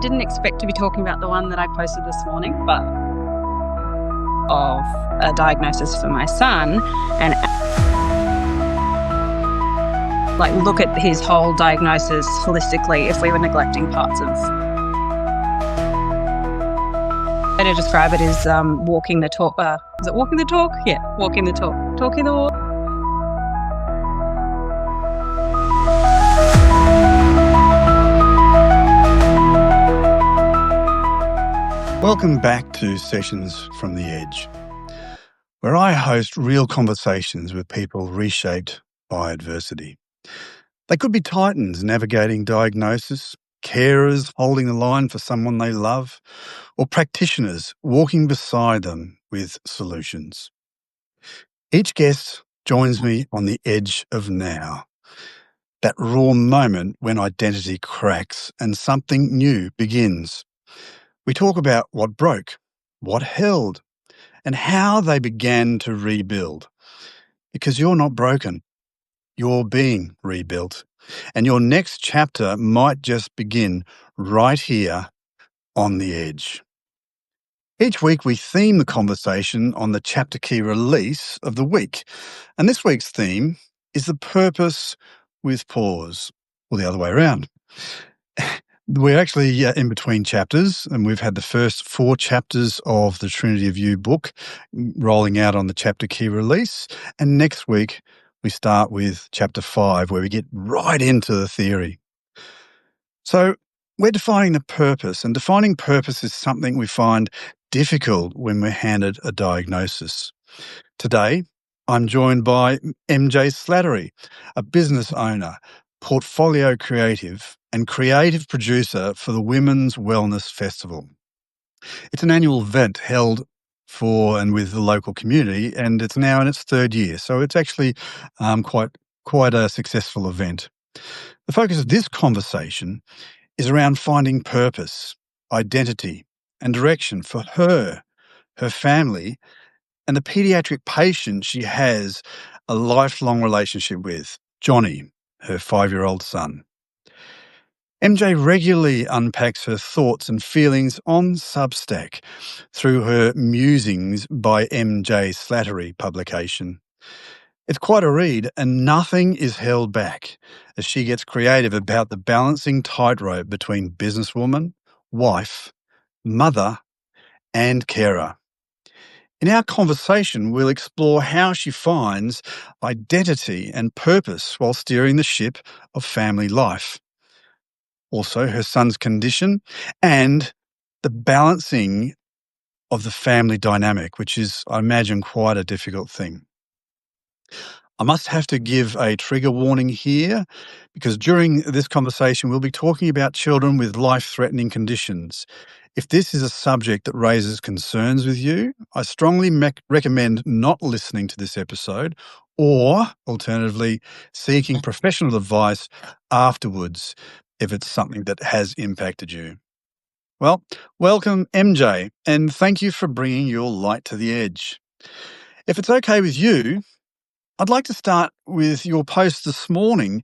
Didn't expect to be talking about the one that I posted this morning, but of a diagnosis for my son, and look at his whole diagnosis holistically if we were neglecting parts of. To describe it as walking the talk. Is it walking the talk? Yeah, walking the talk. Talking the walk. Welcome back to Sessions from the Edge, where I host real conversations with people reshaped by adversity. They could be titans navigating diagnosis, carers holding the line for someone they love, or practitioners walking beside them with solutions. Each guest joins me on the edge of now, that raw moment when identity cracks and something new begins. We talk about what broke, what held, and how they began to rebuild. Because you're not broken, you're being rebuilt. And your next chapter might just begin right here on the edge. Each week we theme the conversation on the chapter key release of the week. And this week's theme is the purpose with pause, or the other way around. We're actually in between chapters, and we've had the first 4 chapters of the Trinity of You book rolling out on the chapter key release. And next week, we start with chapter 5, where we get right into the theory. So we're defining the purpose, and defining purpose is something we find difficult when we're handed a diagnosis. Today, I'm joined by MJ Slattery, a business owner, portfolio creative, and creative producer for the Women's Wellness Festival. It's an annual event held for and with the local community, and it's now in its 3rd year, so it's actually quite a successful event. The focus of this conversation is around finding purpose, identity, and direction for her family, and the paediatric patient she has a lifelong relationship with, Johnny, her 5-year-old son. MJ regularly unpacks her thoughts and feelings on Substack through her Musings by MJ Slattery publication. It's quite a read, and nothing is held back as she gets creative about the balancing tightrope between businesswoman, wife, mother, and carer. In our conversation, we'll explore how she finds identity and purpose while steering the ship of family life. Also, her son's condition and the balancing of the family dynamic, which is, I imagine, quite a difficult thing. I must have to give a trigger warning here, because during this conversation, we'll be talking about children with life-threatening conditions. If this is a subject that raises concerns with you, I strongly recommend not listening to this episode, or, alternatively, seeking professional advice afterwards if it's something that has impacted you. Well, welcome, MJ, and thank you for bringing your light to the edge. If it's okay with you, I'd like to start with your post this morning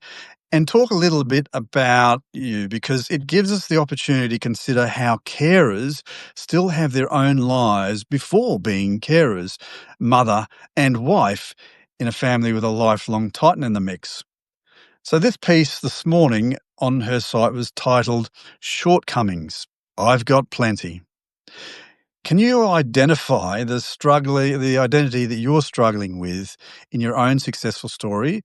and talk a little bit about you, because it gives us the opportunity to consider how carers still have their own lives before being carers, mother and wife in a family with a lifelong titan in the mix. So this piece this morning on her site was titled Shortcomings, I've Got Plenty. Can you identify the identity that you're struggling with in your own successful story,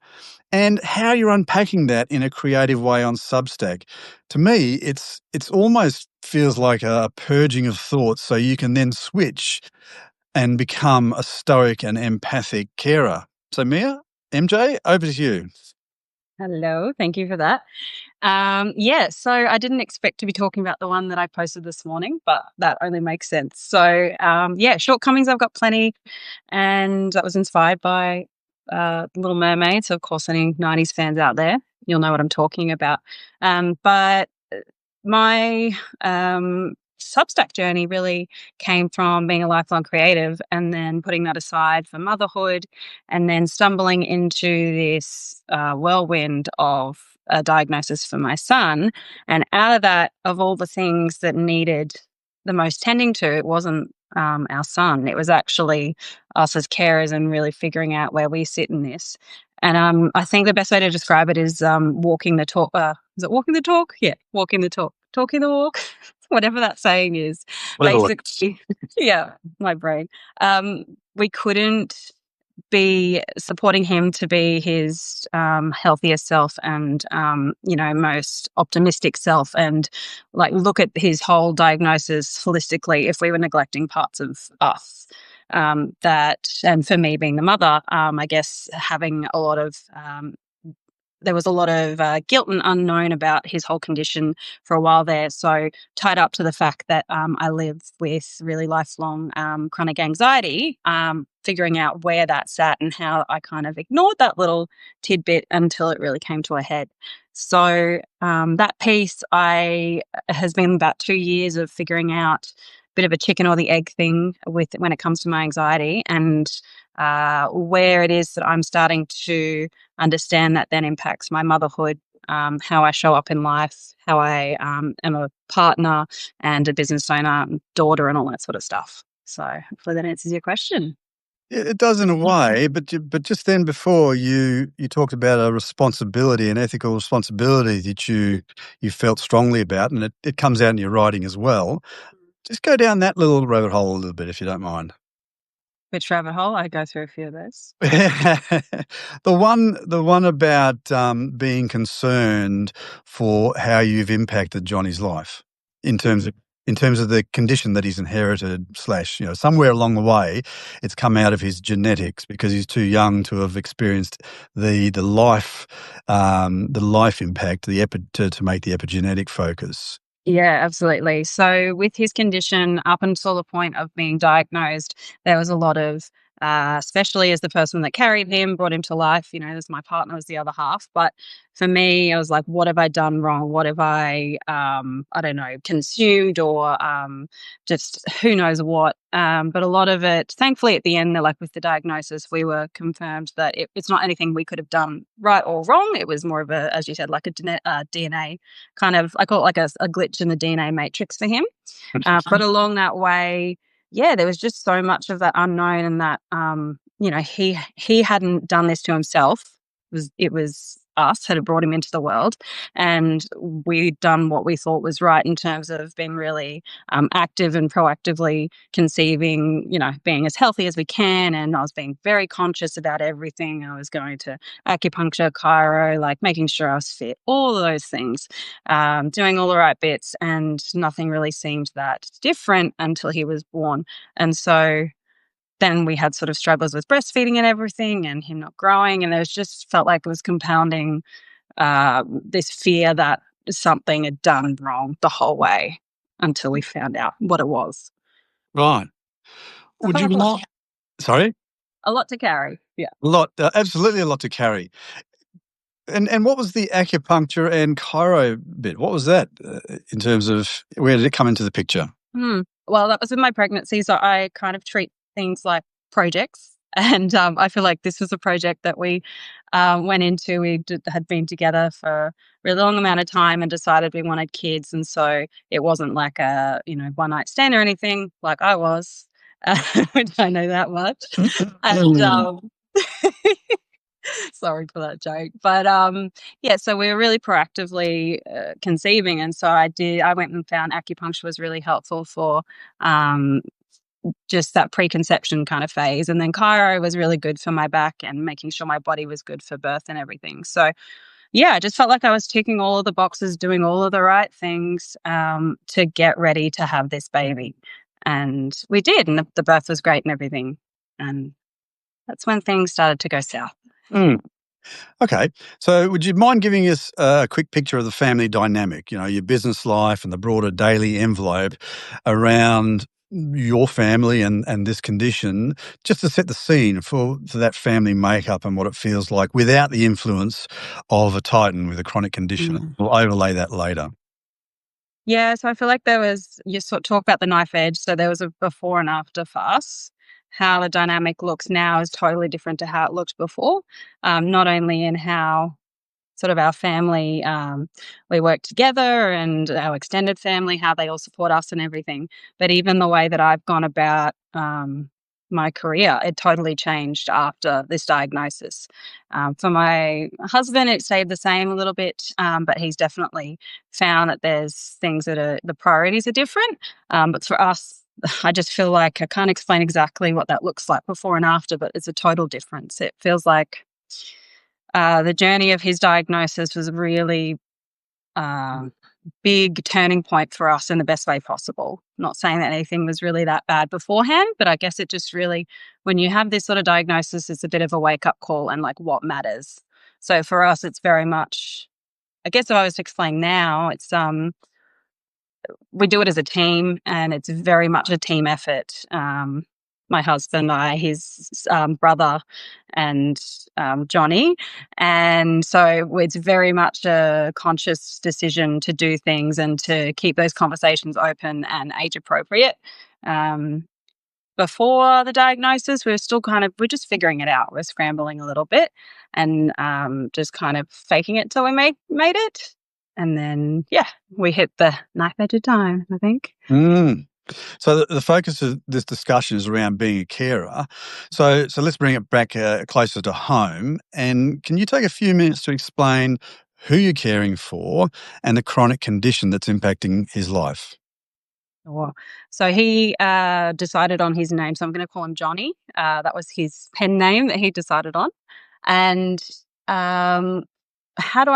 and how you're unpacking that in a creative way on Substack? To me, it's almost feels like a purging of thoughts, so you can then switch and become a stoic and empathic carer. So Mia, MJ, over to you. Hello, thank you for that. So I didn't expect to be talking about the one that I posted this morning, but that only makes sense. So, shortcomings, I've got plenty, and that was inspired by Little Mermaid. So, of course, any 90s fans out there, you'll know what I'm talking about. But my Substack journey really came from being a lifelong creative and then putting that aside for motherhood and then stumbling into this whirlwind of a diagnosis for my son. And out of that, of all the things that needed the most tending to, it wasn't our son. It was actually us as carers and really figuring out where we sit in this. And I think the best way to describe it is walking the talk. Is it walking the talk? Yeah, walking the talk. Talking the walk. Whatever that saying is. Basically, yeah, my brain. We couldn't be supporting him to be his healthiest self and most optimistic self, and like look at his whole diagnosis holistically if we were neglecting parts of us. That, and for me being the mother, I guess having a lot of there was a lot of guilt and unknown about his whole condition for a while there. So tied up to the fact that I live with really lifelong chronic anxiety, figuring out where that sat and how I kind of ignored that little tidbit until it really came to a head. So that piece has been about 2 years of figuring out a bit of a chicken or the egg thing with when it comes to my anxiety, and where it is that I'm starting to understand that then impacts my motherhood, how I show up in life, how I am a partner and a business owner, daughter, and all that sort of stuff. So hopefully that answers your question. It does in a way, but just then before you talked about a responsibility, an ethical responsibility that you felt strongly about, and it comes out in your writing as well. Just go down that little rabbit hole a little bit, if you don't mind. Which rabbit hole? I go through a few of those. The one about being concerned for how you've impacted Johnny's life in terms of the condition that he's inherited / somewhere along the way it's come out of his genetics because he's too young to have experienced the life impact, to make the epigenetic focus. Yeah, absolutely. So with his condition, up until the point of being diagnosed, there was a lot of, especially as the person that carried him, brought him to life, as my partner was the other half. But for me, I was like, what have I done wrong? What have I don't know, consumed or just who knows what. But a lot of it, thankfully at the end, like with the diagnosis, we were confirmed that it's not anything we could have done right or wrong. It was more of a, as you said, like a DNA kind of, I call it like a glitch in the DNA matrix for him. But along that way, yeah, there was just so much of that unknown, and that he hadn't done this to himself. It was us had brought him into the world, and we'd done what we thought was right in terms of being really active and proactively conceiving, being as healthy as we can. And I was being very conscious about everything. I was going to acupuncture, chiro, like making sure I was fit, all of those things, doing all the right bits, and nothing really seemed that different until he was born. And so then we had sort of struggles with breastfeeding and everything, and him not growing, and it was just felt like it was compounding this fear that something had done wrong the whole way until we found out what it was. Right. Would you mind? Sorry? A lot to carry. Yeah. A lot, absolutely a lot to carry. And what was the acupuncture and chiro bit? What was that in terms of where did it come into the picture? Well, that was with my pregnancy, so I kind of treat things like projects. And I feel like this was a project that we went into. We had been together for a really long amount of time and decided we wanted kids. And so it wasn't like a, one night stand or anything like I was, which I know that much. And sorry for that joke. But yeah, so we were really proactively conceiving. And so I went and found acupuncture was really helpful for just that preconception kind of phase. And then chiro was really good for my back and making sure my body was good for birth and everything. So yeah, I just felt like I was ticking all of the boxes, doing all of the right things to get ready to have this baby. And we did, and the birth was great and everything. And that's when things started to go south. Okay. So would you mind giving us a quick picture of the family dynamic, your business life and the broader daily envelope around your family and this condition, just to set the scene for that family makeup and what it feels like without the influence of a titan with a chronic condition. We'll overlay that later. Yeah, so I feel like you sort of talk about the knife edge. So there was a before and after for us. How the dynamic looks now is totally different to how it looked before. Not only in how sort of our family, we work together and our extended family, how they all support us and everything. But even the way that I've gone about my career, it totally changed after this diagnosis. For my husband, it stayed the same a little bit, but he's definitely found that there's things that the priorities are different. But for us, I just feel like I can't explain exactly what that looks like before and after, but it's a total difference. It feels like the journey of his diagnosis was a really big turning point for us in the best way possible. Not saying that anything was really that bad beforehand, but I guess it just really, when you have this sort of diagnosis, it's a bit of a wake up call and like what matters. So for us, it's very much, I guess if I was to explain now, it's we do it as a team and it's very much a team effort. My husband, I, his brother, and Johnny. And so it's very much a conscious decision to do things and to keep those conversations open and age appropriate. Um, Before the diagnosis, we're just figuring it out. We're scrambling a little bit and just kind of faking it till we made it. And then, yeah, we hit the knife edge of time, I think. Mm. So the focus of this discussion is around being a carer. So let's bring it back closer to home. And can you take a few minutes to explain who you're caring for and the chronic condition that's impacting his life? Sure. So he decided on his name. So I'm going to call him Johnny. That was his pen name that he decided on. And um, how do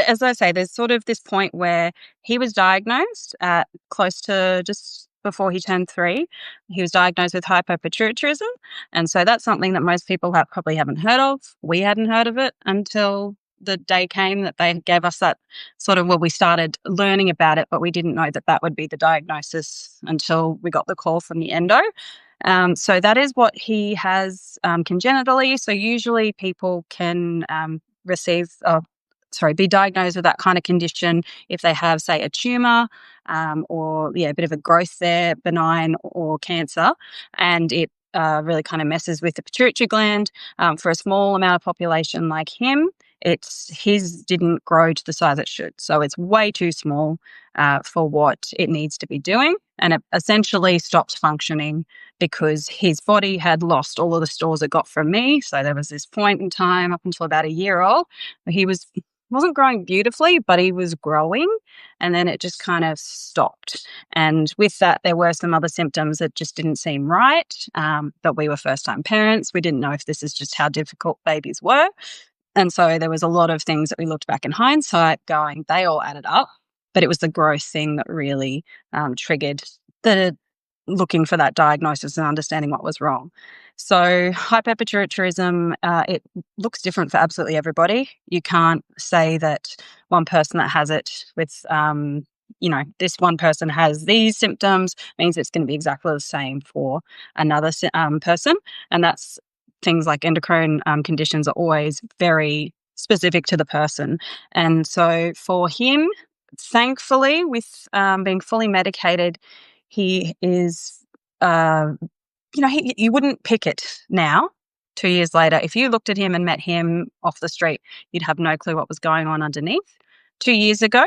as I say, there's sort of this point where he was diagnosed at close to just before he turned 3. He was diagnosed with hypopituitarism. And so that's something that most people probably haven't heard of. We hadn't heard of it until the day came that they gave us that sort of, well, we started learning about it, but we didn't know that that would be the diagnosis until we got the call from the endo. So that is what he has congenitally. So usually people can be diagnosed with that kind of condition if they have, say, a tumor or a bit of a growth there, benign or cancer, and it really kind of messes with the pituitary gland. For a small amount of population like him, his didn't grow to the size it should, so it's way too small for what it needs to be doing, and it essentially stopped functioning because his body had lost all of the stores it got from me. So there was this point in time up until about a year old where he wasn't growing beautifully, but he was growing, and then it just kind of stopped. And with that, there were some other symptoms that just didn't seem right. But we were first-time parents. We didn't know if this is just how difficult babies were. And so there was a lot of things that we looked back in hindsight going, they all added up. But it was the growth thing that really triggered the looking for that diagnosis and understanding what was wrong. So hyperpituitarism, it looks different for absolutely everybody. You can't say that one person that has it with, this one person has these symptoms means it's going to be exactly the same for another person. And that's things like endocrine conditions are always very specific to the person. And so for him, thankfully, with being fully medicated, he is, you wouldn't pick it now, 2 years later. If you looked at him and met him off the street, you'd have no clue what was going on underneath. 2 years ago,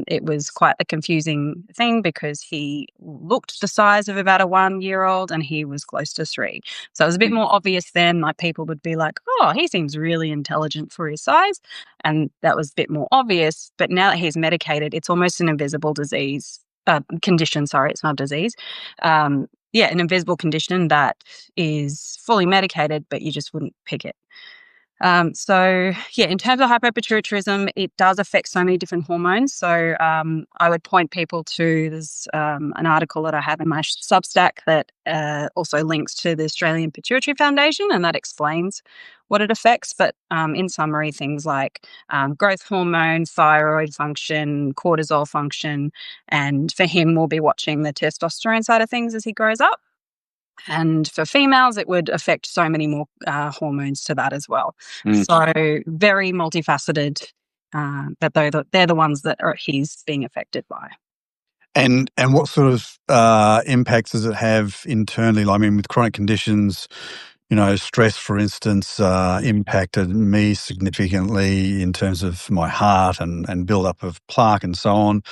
it was quite a confusing thing because he looked the size of about a 1-year-old and he was close to 3. So it was a bit more obvious then, like people would be like, oh, he seems really intelligent for his size. And that was a bit more obvious. But now that he's medicated, it's almost an invisible condition. Sorry, it's not a disease. An invisible condition that is fully medicated, but you just wouldn't pick it. In terms of hypopituitarism, it does affect so many different hormones. So I would point people to there's an article that I have in my Substack that also links to the Australian Pituitary Foundation, and that explains what it affects. But in summary, things like growth hormone, thyroid function, cortisol function, and for him, we'll be watching the testosterone side of things as he grows up. And for females, it would affect so many more hormones to that as well. So very multifaceted, but they're the ones that he's being affected by. And what sort of impacts does it have internally? I mean, with chronic conditions, stress, for instance, impacted me significantly in terms of my heart and build-up of plaque and so on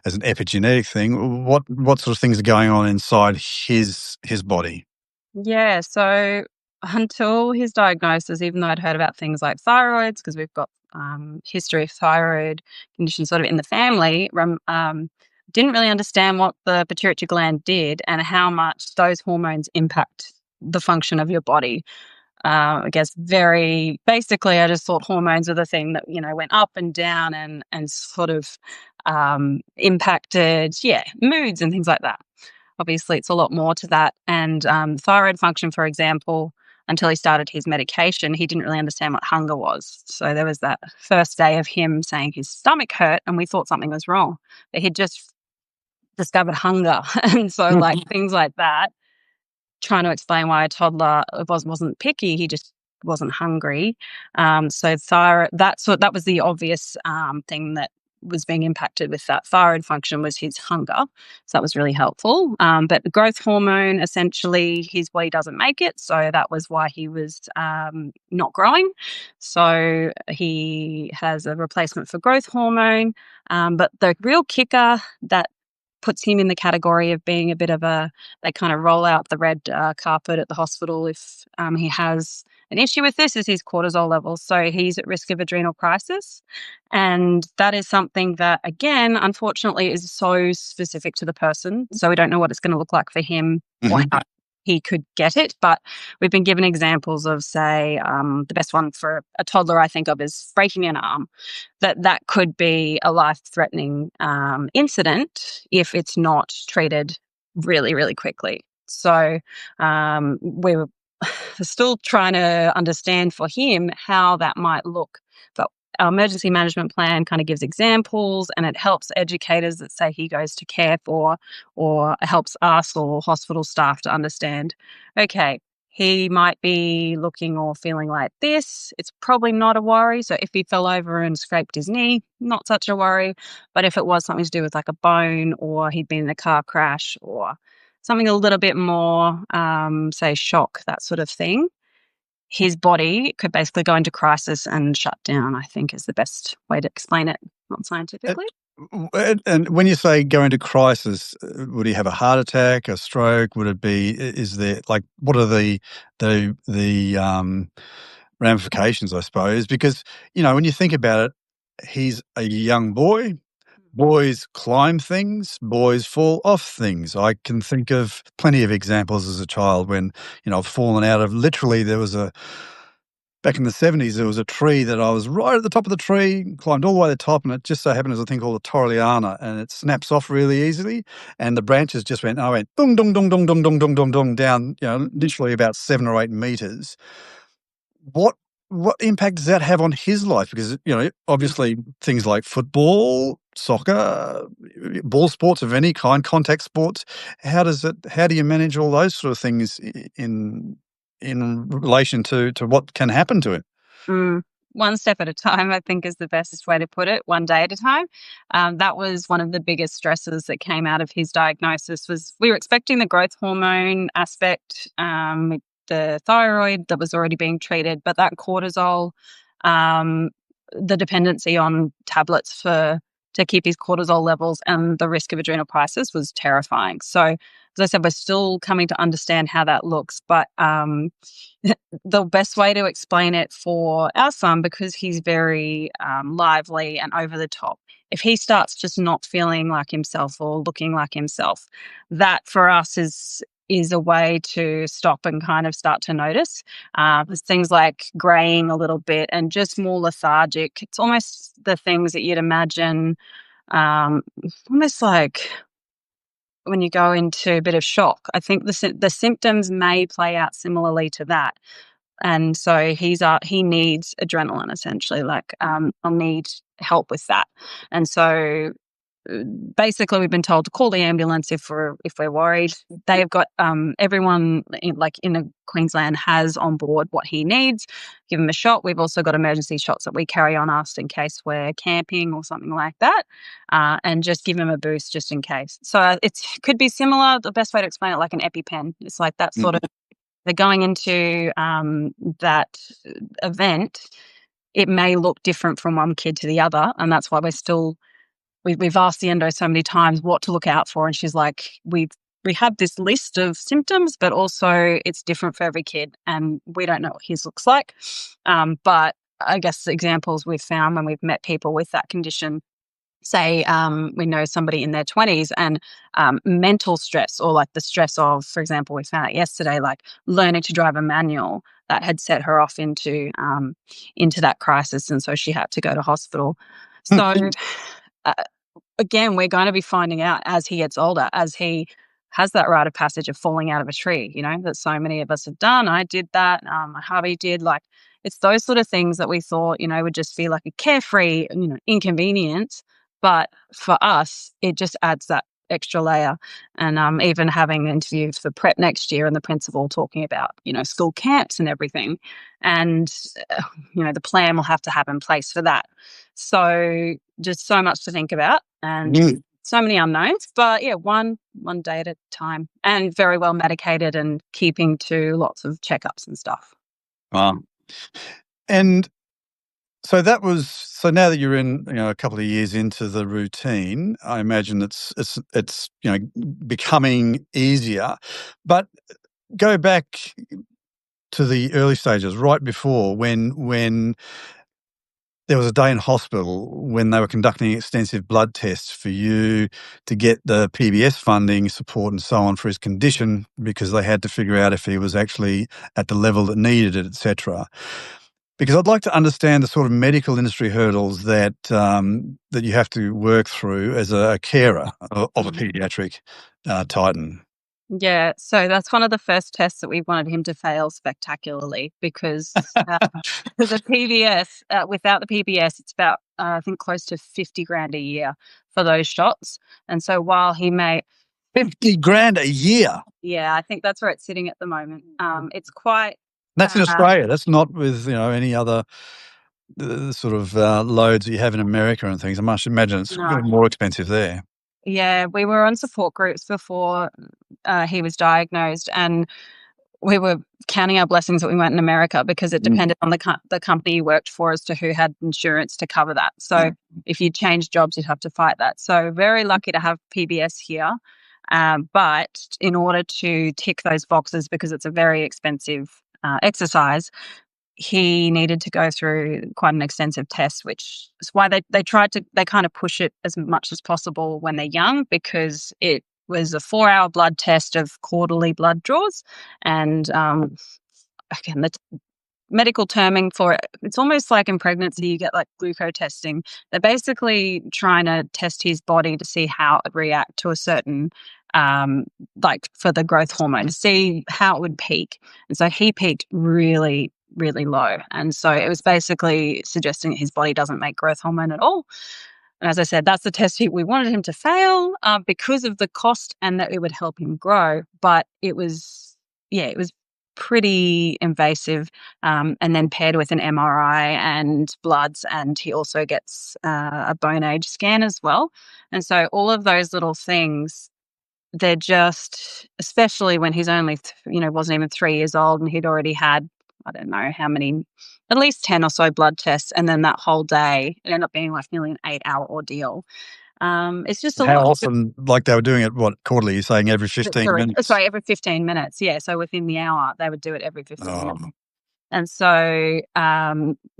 as an epigenetic thing. What sort of things are going on inside his body? Yeah, so until his diagnosis, even though I'd heard about things like thyroids, because we've got history of thyroid conditions sort of in the family, didn't really understand what the pituitary gland did and how much those hormones impact the function of your body. I guess very basically, I just thought hormones were the thing that went up and down and sort of impacted, moods and things like that. Obviously, it's a lot more to that. And thyroid function, for example, until he started his medication, he didn't really understand what hunger was. So there was that first day of him saying his stomach hurt, and we thought something was wrong. But he'd just discovered hunger, and so things like that, trying to explain why a toddler wasn't picky, he just wasn't hungry. So thyroid, that was the obvious thing that was being impacted with that thyroid function was his hunger. So that was really helpful. But the growth hormone, essentially, his body doesn't make it. So that was why he was not growing. So he has a replacement for growth hormone. But the real kicker that puts him in the category of being a bit of they kind of roll out the red carpet at the hospital if he has an issue with this, is his cortisol levels. So he's at risk of adrenal crisis. And that is something that, again, unfortunately, is so specific to the person. So we don't know what it's going to look like for him or how he could get it. But we've been given examples of, say, the best one for a toddler I think of is breaking an arm. That could be a life-threatening incident if it's not treated really, really quickly. So we're still trying to understand for him how that might look. But our emergency management plan kind of gives examples, and it helps educators that say he goes to care for, or helps us or hospital staff to understand, okay, he might be looking or feeling like this. It's probably not a worry. So if he fell over and scraped his knee, not such a worry. But if it was something to do with like a bone, or he'd been in a car crash, or something a little bit more, say, shock, that sort of thing, his body could basically go into crisis and shut down, I think is the best way to explain it, not scientifically. And when you say go into crisis, would he have a heart attack, a stroke? Would it be? Is there what are the ramifications? I suppose because when you think about it, he's a young boy. Boys climb things. Boys fall off things. I can think of plenty of examples as a child when I've fallen out of. Literally, back in the 70s, there was a tree that I was right at the top of the tree, climbed all the way to the top, and it just so happened there's a thing called a torreliana, and it snaps off really easily, and the branches just went, dung, dung, dung, dung, dung, dung, dung, dung, dung, down, literally about 7 or 8 meters. What impact does that have on his life? Because, obviously things like football, soccer, ball sports of any kind, contact sports, how do you manage all those sort of things in relation to what can happen to him? One step at a time, I think, is the best way to put it, one day at a time. That was one of the biggest stresses that came out of his diagnosis. Was we were expecting the growth hormone aspect, with the thyroid that was already being treated, but that cortisol, the dependency on tablets to keep his cortisol levels and the risk of adrenal crisis was terrifying. So, as I said, we're still coming to understand how that looks, but the best way to explain it for our son, because he's very lively and over the top, if he starts just not feeling like himself or looking like himself, that for us is a way to stop and kind of start to notice. There's things like graying a little bit and just more lethargic. It's almost the things that you'd imagine, almost like when you go into a bit of shock. I think the symptoms may play out similarly to that. And so he needs adrenaline, essentially, I'll need help with that. And so basically we've been told to call the ambulance if we're worried. They've got everyone in Queensland has on board what he needs. Give him a shot. We've also got emergency shots that we carry on us in case we're camping or something like that, and just give him a boost just in case. So it could be similar. The best way to explain it, like an EpiPen. It's like that sort of. They're going into that event. It may look different from one kid to the other, and that's why we've asked the endo so many times what to look out for, and she's like, we have this list of symptoms, but also it's different for every kid, and we don't know what his looks like. But I guess the examples we've found when we've met people with that condition, say we know somebody in their 20s and mental stress, or like the stress of, for example, we found out yesterday, like learning to drive a manual, that had set her off into that crisis, and so she had to go to hospital. So again, we're going to be finding out as he gets older, as he has that rite of passage of falling out of a tree, that so many of us have done. I did that. My hubby did. Like, it's those sort of things that we thought, would just feel like a carefree, inconvenience. But for us, it just adds that extra layer. And even having an interview for prep next year, and the principal talking about, school camps and everything. And, the plan will have to have in place for that. So just so much to think about, and so many unknowns. But yeah, one day at a time, and very well medicated and keeping to lots of checkups and stuff. Wow. And so now that you're in, a couple of years into the routine, I imagine it's becoming easier. But go back to the early stages, right before, when there was a day in hospital when they were conducting extensive blood tests for you to get the PBS funding, support and so on for his condition, because they had to figure out if he was actually at the level that needed it, etc. Because I'd like to understand the sort of medical industry hurdles that that you have to work through as a carer of a paediatric titan. Yeah, so that's one of the first tests that we wanted him to fail spectacularly, because the PBS, without the PBS, it's about, I think, close to 50 grand a year for those shots. And so while he may... 50 grand a year? Yeah, I think that's where it's sitting at the moment. It's quite... That's in Australia. That's not with, any other sort of loads that you have in America and things. I must imagine it's more expensive there. Yeah, we were on support groups before he was diagnosed, and we were counting our blessings that we weren't in America, because it depended on the company you worked for as to who had insurance to cover that. So if you changed jobs, you'd have to fight that. So very lucky to have PBS here. But in order to tick those boxes, because it's a very expensive exercise, he needed to go through quite an extensive test, which is why they kind of push it as much as possible when they're young, because it was a 4-hour blood test of quarterly blood draws. And again, the medical terming for it, it's almost like in pregnancy you get like glucose testing. They're basically trying to test his body to see how it would react to a certain like for the growth hormone, to see how it would peak. And so he peaked really, really low. And so it was basically suggesting that his body doesn't make growth hormone at all. And as I said, that's the test we wanted him to fail because of the cost, and that it would help him grow. But it was pretty invasive, and then paired with an MRI and bloods, and he also gets a bone age scan as well. And so all of those little things, they're just, especially when he's only, wasn't even 3 years old, and he'd already had, I don't know how many, at least 10 or so blood tests. And then that whole day, it ended up being like nearly an 8-hour ordeal. It's just a How lot. often, like they were doing it, quarterly, you're saying every 15 minutes? Sorry, every 15 minutes. Yeah. So within the hour, they would do it every 15 minutes. And so,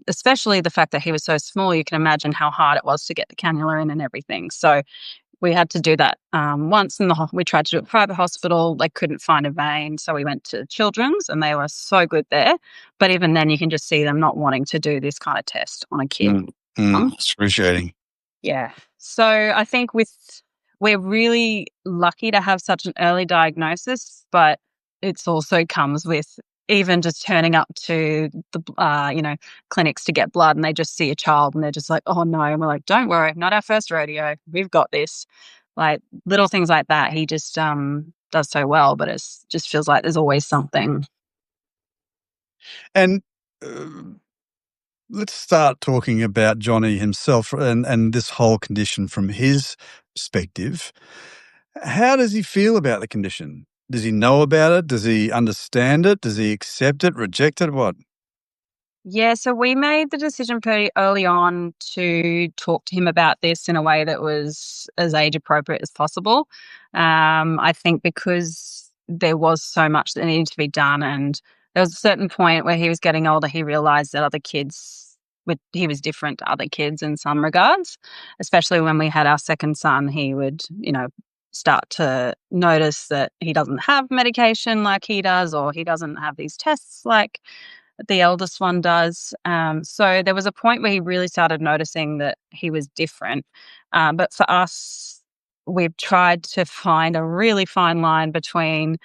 especially the fact that he was so small, you can imagine how hard it was to get the cannula in and everything. So we had to do that once, and we tried to do it at a private hospital. They couldn't find a vein, so we went to Children's, and they were so good there. But even then, you can just see them not wanting to do this kind of test on a kid. Excruciating. Yeah. So I think we're really lucky to have such an early diagnosis, but it also comes with even just turning up to the clinics to get blood, and they just see a child and they're just like, oh no, and we're like, don't worry, not our first rodeo, we've got this. Like little things like that, he just does so well, but it's just feels like there's always something. And let's start talking about Johnny himself and this whole condition from his perspective. How does he feel about the condition? Does he know about it? Does he understand it? Does he accept it, reject it? What? Yeah, so we made the decision pretty early on to talk to him about this in a way that was as age appropriate as possible. I think because there was so much that needed to be done, and there was a certain point where he was getting older, he realized that he was different to other kids in some regards, especially when we had our second son. He would, start to notice that he doesn't have medication like he does, or he doesn't have these tests like the eldest one does. So there was a point where he really started noticing that he was different. But for us, we've tried to find a really fine line between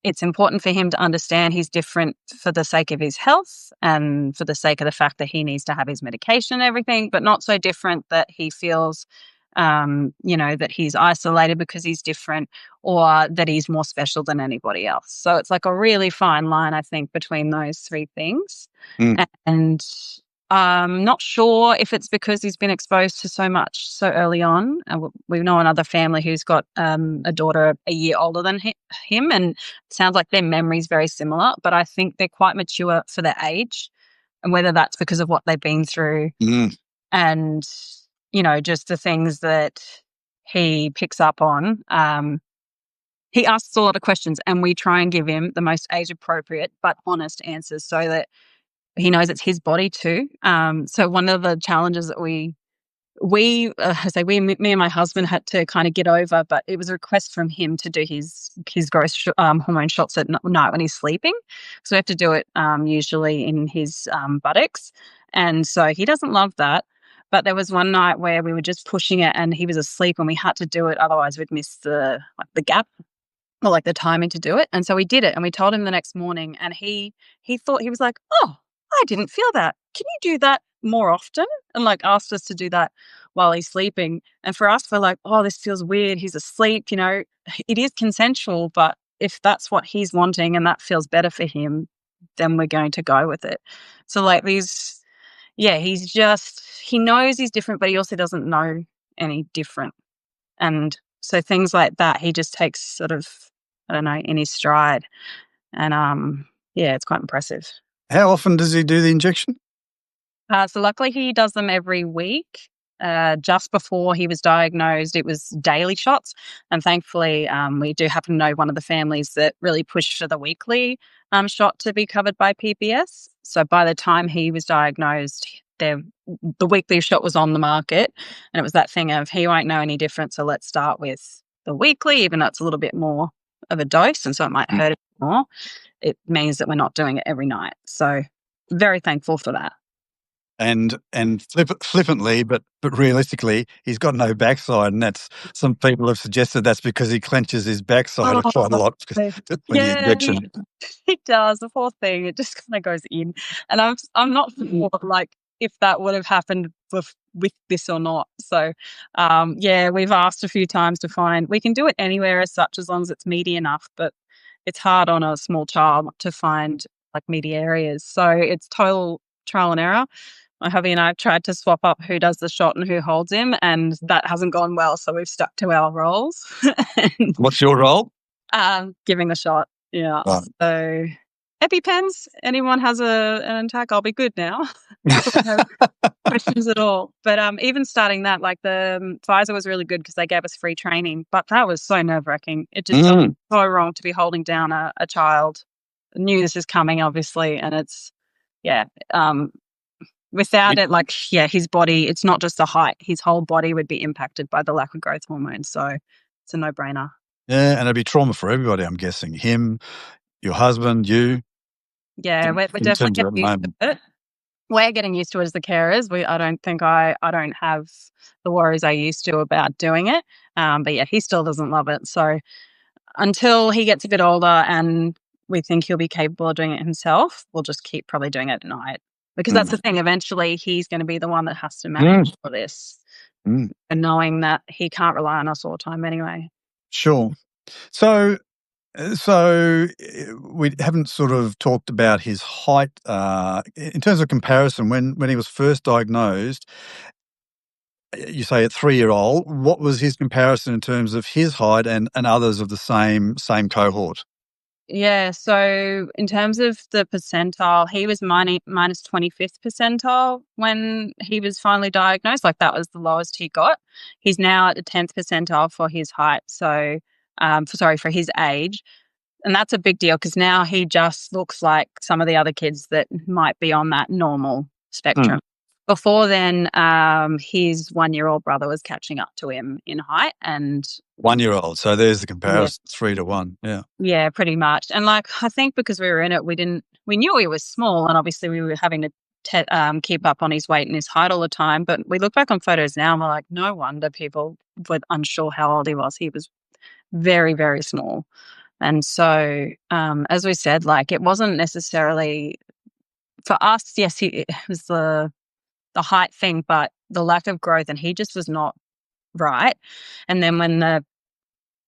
it's important for him to understand he's different for the sake of his health and for the sake of the fact that he needs to have his medication and everything, but not so different that he feels, that he's isolated because he's different or that he's more special than anybody else. So it's like a really fine line, I think, between those three things. Mm. And I'm not sure if it's because he's been exposed to so much so early on. We know another family who's got a daughter a year older than him, and it sounds like their memory's very similar, but I think they're quite mature for their age, and whether that's because of what they've been through and, just the things that he picks up on. He asks a lot of questions, and we try and give him the most age appropriate but honest answers so that he knows it's his body too. So one of the challenges that me and my husband had to kind of get over, but it was a request from him to do his growth hormone shots at night when he's sleeping. So we have to do it usually in his buttocks, and so he doesn't love that. But there was one night where we were just pushing it, and he was asleep, and we had to do it, otherwise we'd miss the gap or like the timing to do it. And so we did it, and we told him the next morning, and he thought, he was like, "Oh, I didn't feel that. Can you do that more often?" And like asked us to do that while he's sleeping. And for us, we're like, "Oh, this feels weird. He's asleep, it is consensual, but if that's what he's wanting and that feels better for him, then we're going to go with it." So like he knows he's different, but he also doesn't know any different. And so things like that, he just takes sort of, I don't know, in his stride. And it's quite impressive. How often does he do the injection? So luckily he does them every week. Just before he was diagnosed, it was daily shots. And thankfully, we do happen to know one of the families that really pushed for the weekly shot to be covered by PPS. So by the time he was diagnosed, the weekly shot was on the market. And it was that thing of, he won't know any different, so let's start with the weekly, even though it's a little bit more of a dose, and so it might hurt more. It means that we're not doing it every night. So very thankful for that. And flippantly, but realistically, he's got no backside, and that's, some people have suggested that's because he clenches his backside quite a lot when the injection. He does. The poor thing, it just kind of goes in, and I'm not sure like if that would have happened with this or not. So we've asked a few times to find. We can do it anywhere as such, as long as it's meaty enough, but it's hard on a small child to find like meaty areas. So it's total trial and error. My hubby and I have tried to swap up who does the shot and who holds him, and that hasn't gone well. So we've stuck to our roles. What's your role? Giving the shot. Yeah. Right. So EpiPens, anyone has an attack, I'll be good now. No questions at all. But even starting that, like the Pfizer was really good because they gave us free training, but that was so nerve-wracking. It just felt so wrong to be holding down a child. I knew this is coming, obviously, and it's, without it, his body, it's not just the height. His whole body would be impacted by the lack of growth hormone. So it's a no-brainer. Yeah, and it'd be trauma for everybody, I'm guessing. Him, your husband, you. Yeah, we're definitely getting used to it. We're getting used to it as the carers. I don't have the worries I used to about doing it. But yeah, he still doesn't love it. So until he gets a bit older and we think he'll be capable of doing it himself, we'll just keep probably doing it at night. Because that's the thing, eventually he's going to be the one that has to manage for this. And knowing that he can't rely on us all the time anyway. Sure. So we haven't sort of talked about his height in terms of comparison. When he was first diagnosed, you say at 3-year-old, what was his comparison in terms of his height and others of the same cohort? Yeah, so in terms of the percentile, he was minus 25th percentile when he was finally diagnosed. Like, that was the lowest he got. He's now at the 10th percentile for his height. So, for his age. And that's a big deal because now he just looks like some of the other kids that might be on that normal spectrum. Before then, his 1-year-old brother was catching up to him in height, and 1-year-old. So there's the comparison, 3 to 1. Yeah. Yeah, pretty much. And like, I think because we were in it, we knew he was small, and obviously we were having to keep up on his weight and his height all the time. But we look back on photos now and we're like, no wonder people were unsure how old he was. He was very, very small. And so, as we said, like, it wasn't necessarily for us. Yes, it was the height thing, but the lack of growth, and he just was not right. And then when the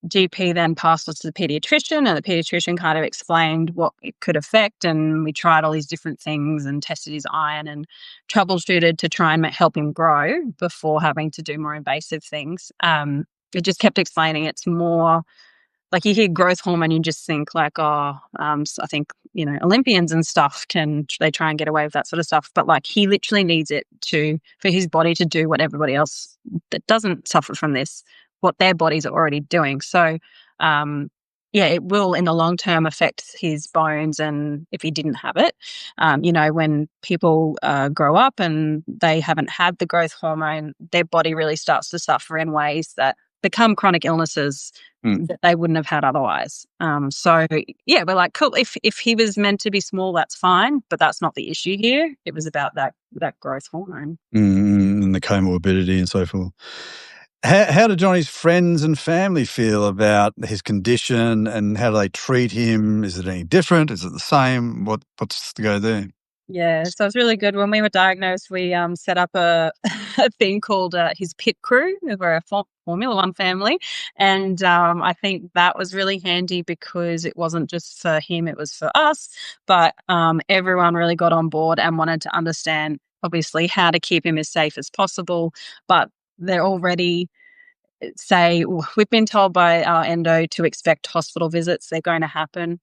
GP then passed us to the pediatrician, and the pediatrician kind of explained what it could affect, and we tried all these different things and tested his iron and troubleshooted to try and help him grow before having to do more invasive things. It just kept explaining it's more like, you hear growth hormone, you just think like, so I think, Olympians and stuff they try and get away with that sort of stuff. But like, he literally needs it for his body to do what everybody else that doesn't suffer from this, what their bodies are already doing. So, it will in the long term affect his bones. And if he didn't have it, when people grow up and they haven't had the growth hormone, their body really starts to suffer in ways that become chronic illnesses that they wouldn't have had otherwise. We're like, cool. If he was meant to be small, that's fine, but that's not the issue here. It was about that growth hormone and the comorbidity and so forth. How do Johnny's friends and family feel about his condition, and how do they treat him? Is it any different? Is it the same? What's the go there? Yeah, so it's really good. When we were diagnosed, we set up a thing called his pit crew. We're a Formula One family, and I think that was really handy because it wasn't just for him; it was for us. But everyone really got on board and wanted to understand, obviously, how to keep him as safe as possible. But they're already we've been told by our endo to expect hospital visits. They're going to happen.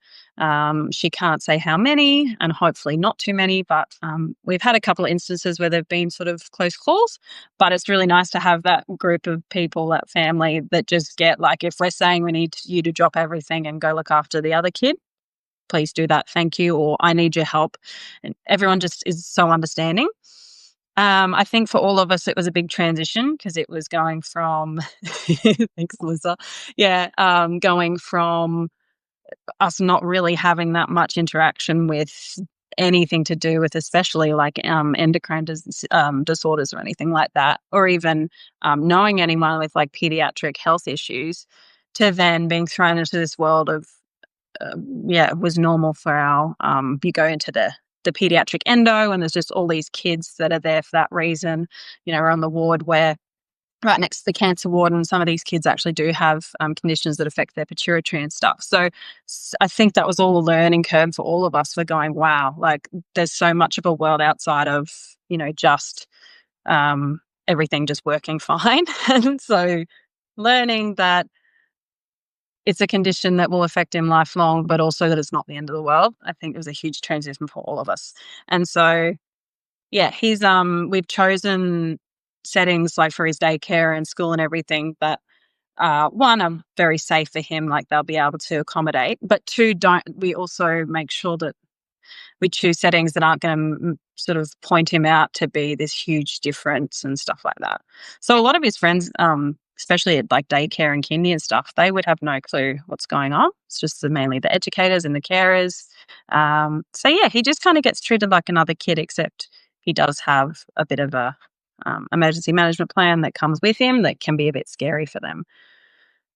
She can't say how many, and hopefully not too many, but we've had a couple of instances where they've been sort of close calls. But it's really nice to have that group of people, that family, that just get, like, if we're saying we need you to drop everything and go look after the other kid, please do that, thank you, or I need your help. And everyone just is so understanding. I think for all of us, it was a big transition because it was going from, thanks, Melissa. Yeah, going from us not really having that much interaction with anything to do with, especially like endocrine disorders or anything like that, or even knowing anyone with like pediatric health issues, to then being thrown into this world of, it was normal for you go into the pediatric endo, and there's just all these kids that are there for that reason. We're on the ward where right next to the cancer ward, and some of these kids actually do have conditions that affect their pituitary and stuff. So I think that was all a learning curve for all of us. We're going, wow, like, there's so much of a world outside of, just everything just working fine. And so learning that it's a condition that will affect him lifelong, but also that it's not the end of the world, I think it was a huge transition for all of us. And so, he's we've chosen settings like for his daycare and school and everything that one, are very safe for him, like they'll be able to accommodate, but two, we also make sure that we choose settings that aren't going to sort of point him out to be this huge difference and stuff like that. So a lot of his friends, especially at like daycare and kindy and stuff, they would have no clue what's going on. It's just mainly the educators and the carers. He just kind of gets treated like another kid, except he does have a bit of a emergency management plan that comes with him that can be a bit scary for them.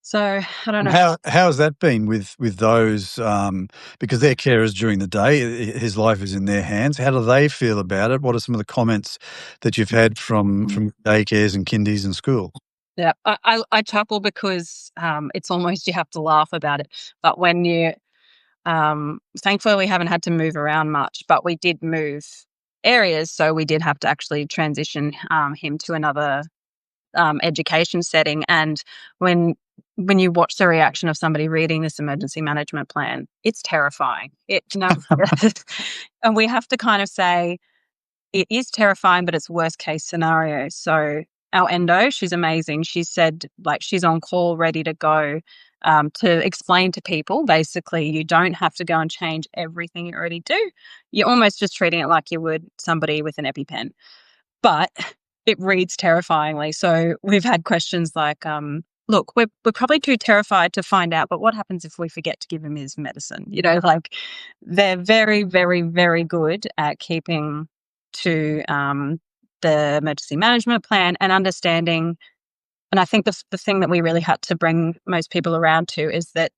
So I don't And know. how has that been with those, because they're carers during the day, his life is in their hands. How do they feel about it? What are some of the comments that you've had from daycares and kindies and school? Yeah, I chuckle because it's almost you have to laugh about it. But when you, thankfully, we haven't had to move around much, but we did move areas, so we did have to actually transition him to another education setting. And when when you watch the reaction of somebody reading this emergency management plan, it's terrifying. And we have to kind of say it is terrifying, but it's worst case scenario. So our endo, she's amazing. She said like she's on call, ready to go. To explain to people, basically, you don't have to go and change everything you already do. You're almost just treating it like you would somebody with an EpiPen, but it reads terrifyingly. So we've had questions like, look, we're probably too terrified to find out, but what happens if we forget to give him his medicine? Like they're very, very, very good at keeping to the emergency management plan and understanding. And I think the thing that we really had to bring most people around to is that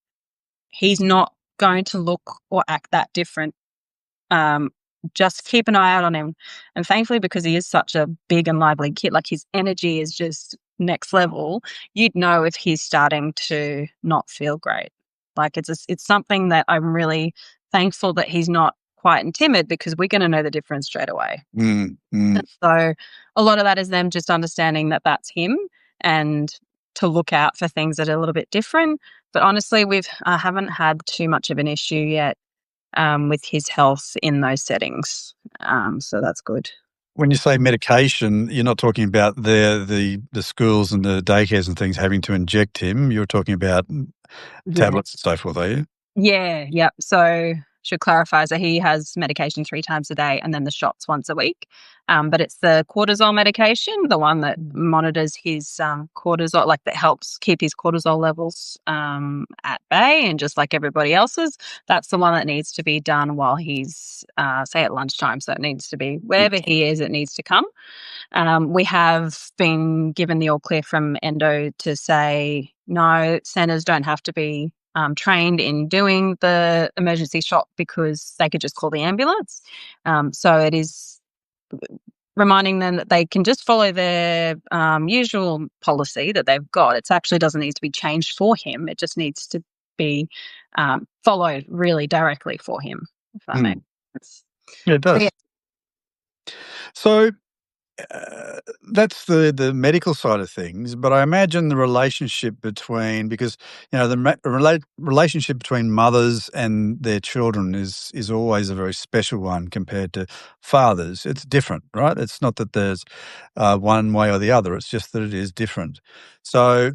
he's not going to look or act that different. um, just keep an eye out on him. And thankfully, because he is such a big and lively kid, like his energy is just next level, you'd know if he's starting to not feel great. Like it's something that I'm really thankful that he's not quiet and timid, because we're going to know the difference straight away. Mm, mm. And so a lot of that is them just understanding that that's him, and to look out for things that are a little bit different. But honestly, I haven't had too much of an issue yet with his health in those settings. So that's good. When you say medication, you're not talking about the schools and the daycares and things having to inject him. You're talking about Yeah. tablets and so forth, are you? Yeah. Yep. So should clarify, so he has medication 3 times a day and then the shots once a week. But it's the cortisol medication, the one that monitors his cortisol, like that helps keep his cortisol levels at bay, and just like everybody else's. That's the one that needs to be done while he's, say, at lunchtime. So it needs to be wherever he is, it needs to come. We have been given the all clear from endo to say, no, centres don't have to be trained in doing the emergency shot, because they could just call the ambulance. So it is reminding them that they can just follow their usual policy that they've got. It actually doesn't need to be changed for him. It just needs to be followed really directly for him, if that makes sense. Yeah, it So, yeah. does. So that's the medical side of things, but I imagine the relationship between, because the relationship between mothers and their children is always a very special one compared to fathers. It's different, right? It's not that there's one way or the other. It's just that it is different. So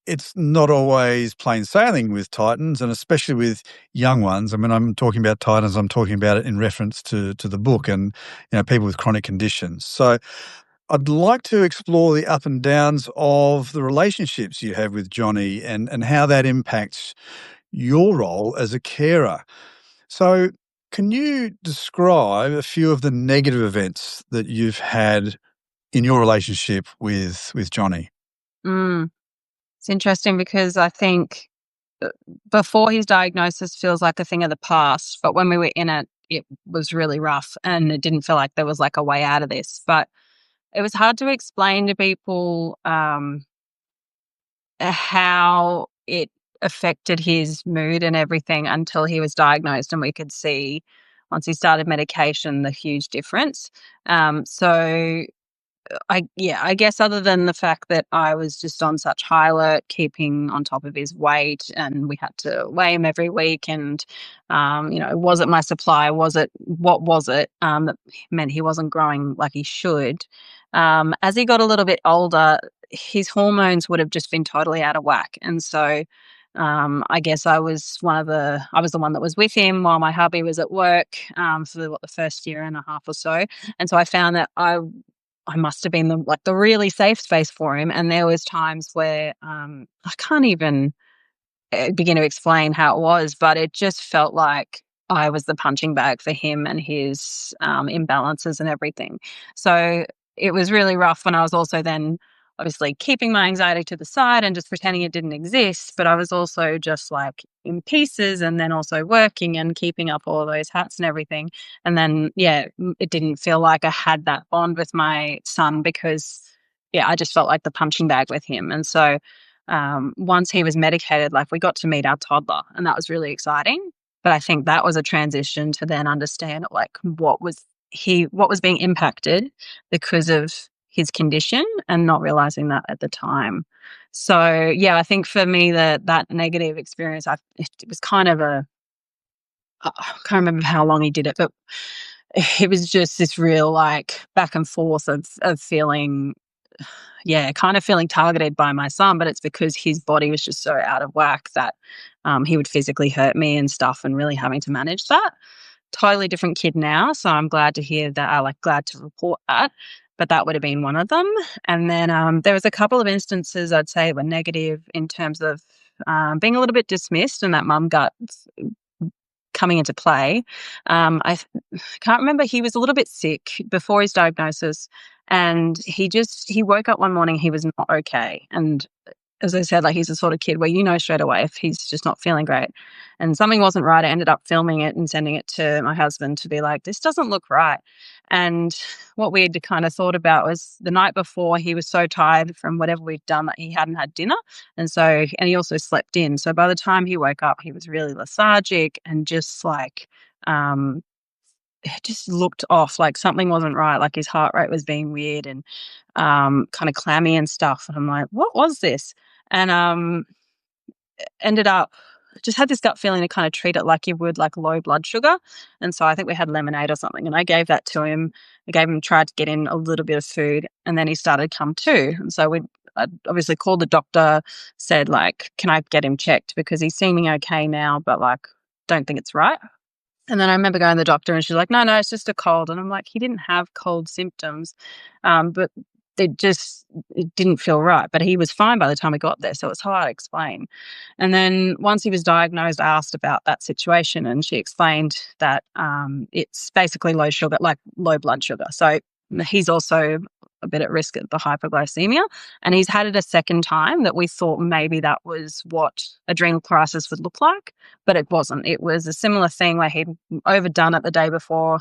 it's not always plain sailing with Titans, and especially with young ones. I mean, I'm talking about Titans, I'm talking about it in reference to the book and, people with chronic conditions. So I'd like to explore the up and downs of the relationships you have with Johnny and how that impacts your role as a carer. So can you describe a few of the negative events that you've had in your relationship with Johnny? Mm. It's interesting because I think before his diagnosis feels like a thing of the past, but when we were in it, it was really rough and it didn't feel like there was like a way out of this. But it was hard to explain to people how it affected his mood and everything until he was diagnosed, and we could see once he started medication the huge difference. So I guess other than the fact that I was just on such high alert, keeping on top of his weight, and we had to weigh him every week, and was it my supply? Was it what was it? That meant he wasn't growing like he should. As he got a little bit older, his hormones would have just been totally out of whack, and so. I guess I was the one that was with him while my hubby was at work for the first year and a half or so, and so I found that I must have been the really safe space for him, and there was times where, I can't even, begin to explain how it was, but it just felt like I was the punching bag for him and his, imbalances and everything. So, it was really rough when I was also then obviously keeping my anxiety to the side and just pretending it didn't exist. But I was also just like in pieces, and then also working and keeping up all those hats and everything. And then, it didn't feel like I had that bond with my son because, I just felt like the punching bag with him. And so once he was medicated, like we got to meet our toddler, and that was really exciting. But I think that was a transition to then understand like what was being impacted because of his condition and not realizing that at the time. So yeah, I think for me that negative experience, it was kind of I can't remember how long he did it, but it was just this real like back and forth of feeling, kind of feeling targeted by my son, but it's because his body was just so out of whack that he would physically hurt me and stuff, and really having to manage that. Totally different kid now, so I'm glad to hear that. Glad to report that, but that would have been one of them. And then there was a couple of instances I'd say were negative in terms of being a little bit dismissed, and that mum gut coming into play. I can't remember. He was a little bit sick before his diagnosis, and he woke up one morning, he was not okay. And as I said, like he's the sort of kid where you know straight away if he's just not feeling great. And something wasn't right. I ended up filming it and sending it to my husband to be like, this doesn't look right. And what we had kind of thought about was the night before, he was so tired from whatever we'd done that he hadn't had dinner. And he also slept in. So by the time he woke up, he was really lethargic and just like, it just looked off, like something wasn't right, like his heart rate was being weird and kind of clammy and stuff. And I'm like, what was this? And ended up just had this gut feeling to kind of treat it like you would like low blood sugar. And so I think we had lemonade or something, and I gave that to him. Tried to get in a little bit of food, and then he started come to. And so I obviously called the doctor, said like, can I get him checked because he's seeming okay now, but like don't think it's right. And then I remember going to the doctor, and she's like, no, it's just a cold. And I'm like, he didn't have cold symptoms, but it didn't feel right. But he was fine by the time we got there, so it's hard to explain. And then once he was diagnosed, I asked about that situation, and she explained that it's basically low sugar, like low blood sugar. So he's also a bit at risk of the hypoglycemia, and he's had it a second time that we thought maybe that was what adrenal crisis would look like, but it wasn't. It was a similar thing where he'd overdone it the day before,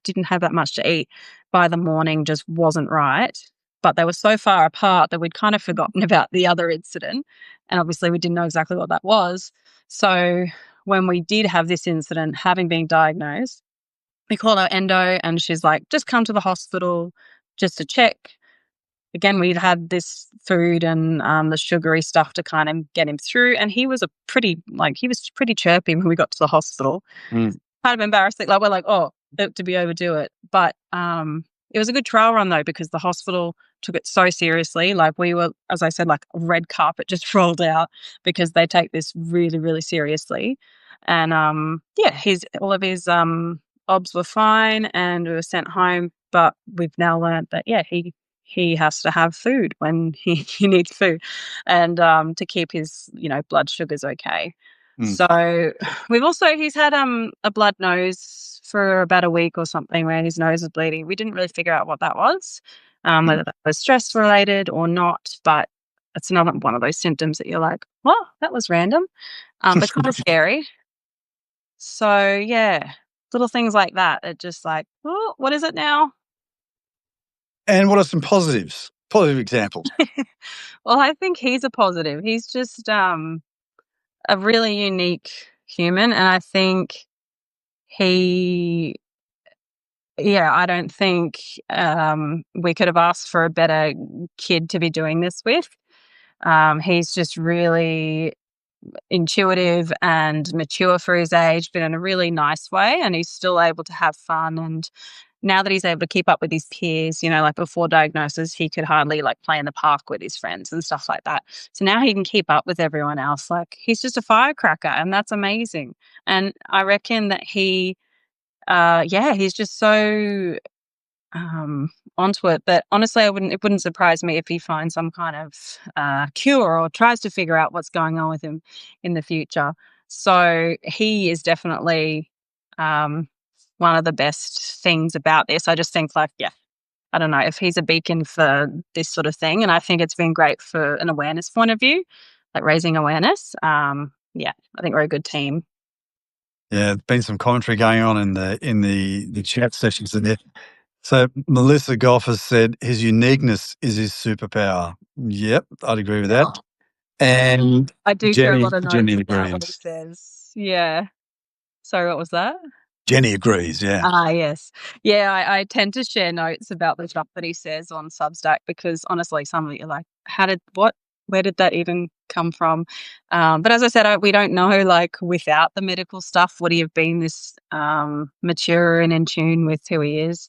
didn't have that much to eat. By the morning, just wasn't right. But they were so far apart that we'd kind of forgotten about the other incident, and obviously we didn't know exactly what that was. So when we did have this incident, having been diagnosed, we called our endo, and she's like, just come to the hospital just to check. Again, we'd had this food and the sugary stuff to kind of get him through. And he was pretty chirpy when we got to the hospital. Kind of embarrassing. Like we're like, did we overdo it? But it was a good trial run though, because the hospital took it so seriously. Like we were, as I said, like a red carpet just rolled out because they take this really, really seriously. And all of his obs were fine, and we were sent home. But we've now learned that he has to have food when he needs food, and to keep his blood sugars okay. So he's had a blood nose for about a week or something where his nose was bleeding. We didn't really figure out what that was, whether that was stress related or not, but it's another one of those symptoms that you're like, well, that was random, but kind of scary. So yeah, little things like that. It just like, oh, what is it now? And what are some positive examples? Well, I think he's a positive. He's just a really unique human, and I think I don't think we could have asked for a better kid to be doing this with. He's just really intuitive and mature for his age, but in a really nice way, and he's still able to have fun. And now that he's able to keep up with his peers, like before diagnosis, he could hardly like play in the park with his friends and stuff like that. So now he can keep up with everyone else. Like he's just a firecracker, and that's amazing. And I reckon that he's just so onto it. But honestly, it wouldn't surprise me if he finds some kind of cure or tries to figure out what's going on with him in the future. So he is definitely one of the best things about this. I just think I don't know, if he's a beacon for this sort of thing. And I think it's been great for an awareness point of view, like raising awareness. Yeah, I think we're a good team. Yeah, there's been some commentary going on in the chat sessions in there. So Melissa Goff has said his uniqueness is his superpower. Yep, I'd agree with that. And I do share a lot of Jenny notes about what he agrees. says. Yeah. Sorry, what was that? Jenny agrees, yeah. Ah, yes. Yeah, I tend to share notes about the stuff that he says on Substack because honestly, some of it you're like, where did that even come from? But as I said, we don't know, like, without the medical stuff, would he have been this mature and in tune with who he is?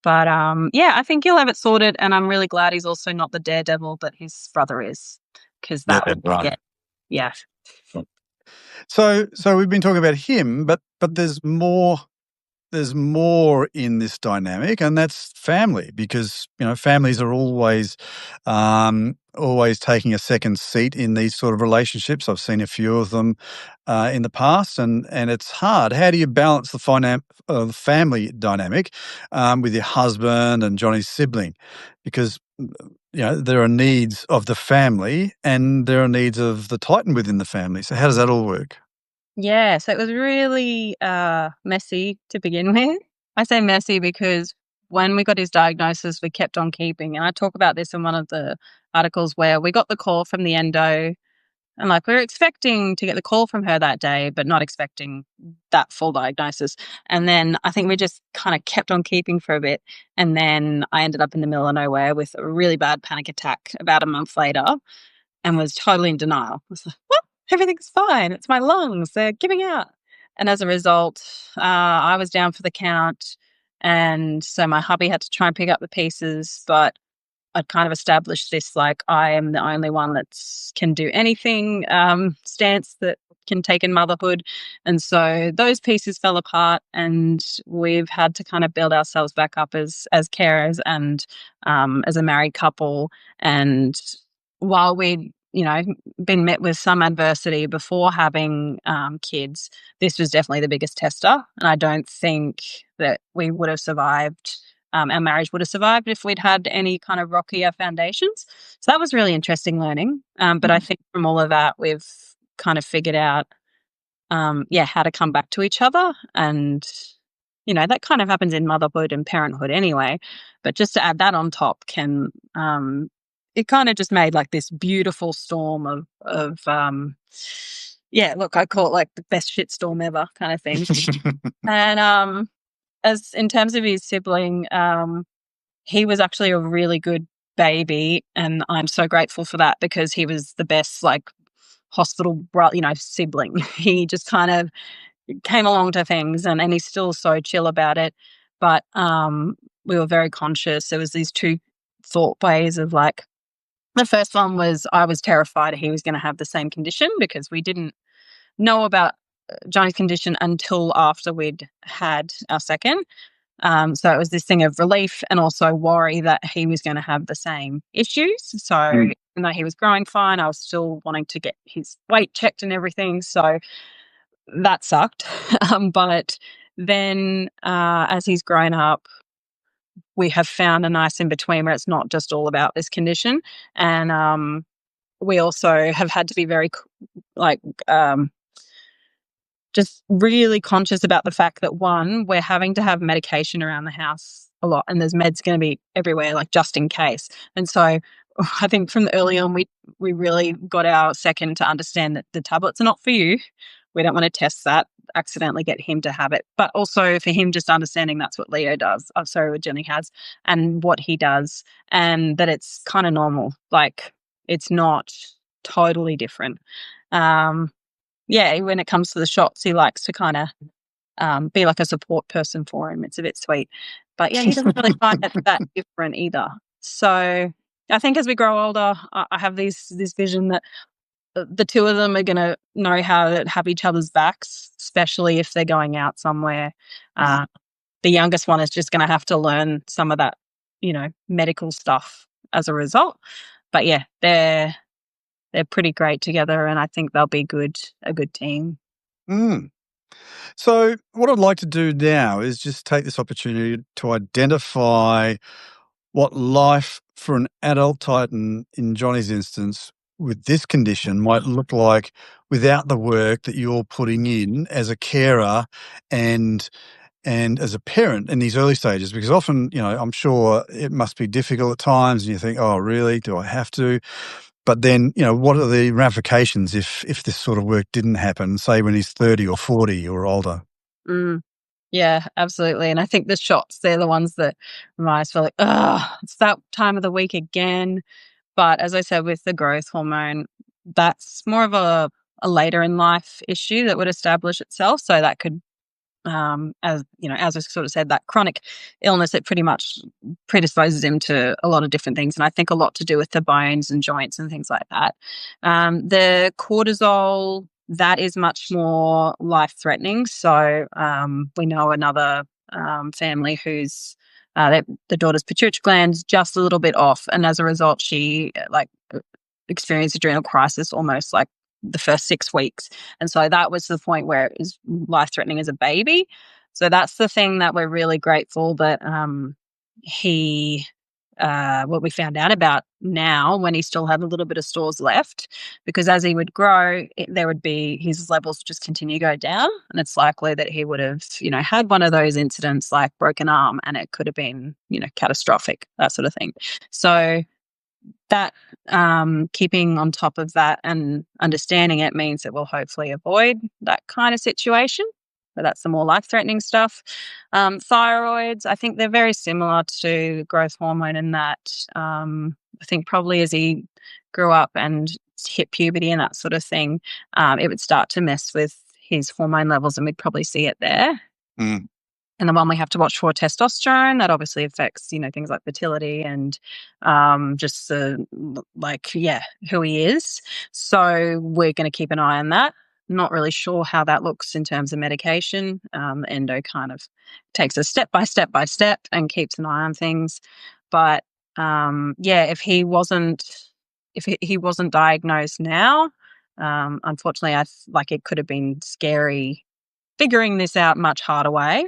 But yeah, I think he'll have it sorted, and I'm really glad he's also not the daredevil that his brother is, because that would, right. yeah. So we've been talking about him, but there's more in this dynamic, and that's family, because families are always taking a second seat in these sort of relationships. I've seen a few of them in the past, and it's hard. How do you balance the family dynamic with your husband and Johnny's sibling? Because there are needs of the family and there are needs of the Titan within the family. So how does that all work? Yeah, so it was really messy to begin with. I say messy because when we got his diagnosis, we kept on keeping. And I talk about this in one of the articles where we got the call from the endo, and like we were expecting to get the call from her that day, but not expecting that full diagnosis. And then I think we just kind of kept on keeping for a bit. And then I ended up in the middle of nowhere with a really bad panic attack about a month later and was totally in denial. I was like, what? Everything's fine. It's my lungs. They're giving out. And as a result, I was down for the count. And so my hubby had to try and pick up the pieces, but I'd kind of established this, like, I am the only one that can do anything stance that can take in motherhood. And so those pieces fell apart, and we've had to kind of build ourselves back up as carers and as a married couple. And while we'd been met with some adversity before having kids, this was definitely the biggest tester. And I don't think that we would have survived, our marriage would have survived if we'd had any kind of rockier foundations. So that was really interesting learning. But I think from all of that, we've kind of figured out, how to come back to each other. And, that kind of happens in motherhood and parenthood anyway. But just to add that on top it kind of just made like this beautiful storm look, I call it like the best shit storm ever kind of thing. And as in terms of his sibling, he was actually a really good baby, and I'm so grateful for that because he was the best, like, hospital sibling. He just kind of came along to things, and he's still so chill about it. But we were very conscious. There was these two thought ways of, like, the first one was I was terrified he was going to have the same condition because we didn't know about Johnny's condition until after we'd had our second. So it was this thing of relief and also worry that he was going to have the same issues. So even though he was growing fine, I was still wanting to get his weight checked and everything. So that sucked. But then as he's grown up, we have found a nice in between where it's not just all about this condition. And we also have had to be very just really conscious about the fact that, one, we're having to have medication around the house a lot, and there's meds going to be everywhere, like, just in case. And so I think from the early on, we really got our second to understand that the tablets are not for you. We don't want to test that, accidentally get him to have it. But also for him, just understanding that's what Leo does. I'm sorry, what Jenny has, and what he does, and that it's kind of normal. Like, it's not totally different. When it comes to the shots, he likes to kind of be like a support person for him. It's a bit sweet. But yeah, he doesn't really find it that different either. So I think as we grow older, I have this vision that the two of them are going to know how to have each other's backs, especially if they're going out somewhere. The youngest one is just going to have to learn some of that, medical stuff as a result. But yeah, they're pretty great together, and I think they'll be a good team. So what I'd like to do now is just take this opportunity to identify what life for an adult Titan, in Johnny's instance, with this condition might look like without the work that you're putting in as a carer and as a parent in these early stages? Because often, I'm sure it must be difficult at times and you think, oh, really? Do I have to? But then, what are the ramifications if this sort of work didn't happen, say when he's 30 or 40 or older? Mm. Yeah, absolutely. And I think the shots, they're the ones that remind us, feel like, oh, it's that time of the week again. But as I said, with the growth hormone, that's more of a later in life issue that would establish itself. So that could, as you know, as I sort of said, that chronic illness, it pretty much predisposes him to a lot of different things. And I think a lot to do with the bones and joints and things like that. The cortisol, that is much more life threatening. So we know another family whose the daughter's pituitary gland's just a little bit off, and as a result, she experienced adrenal crisis almost like the first 6 weeks, and so that was the point where it was life threatening as a baby. So that's the thing that we're really grateful that he what we found out about now when he still had a little bit of stores left, because as he would grow, there would be his levels would just continue to go down, and it's likely that he would have, had one of those incidents like broken arm, and it could have been, catastrophic, that sort of thing. So that keeping on top of that and understanding it means that we'll hopefully avoid that kind of situation. But that's the more life-threatening stuff. Thyroids, I think they're very similar to growth hormone in that I think probably as he grew up and hit puberty and that sort of thing, it would start to mess with his hormone levels, and we'd probably see it there. Mm. And the one we have to watch for testosterone, that obviously affects, things like fertility and just who he is. So we're going to keep an eye on that. Not really sure how that looks in terms of medication. Endo kind of takes us step by step by step and keeps an eye on things. But if he wasn't diagnosed now, unfortunately, it could have been scary figuring this out much harder way.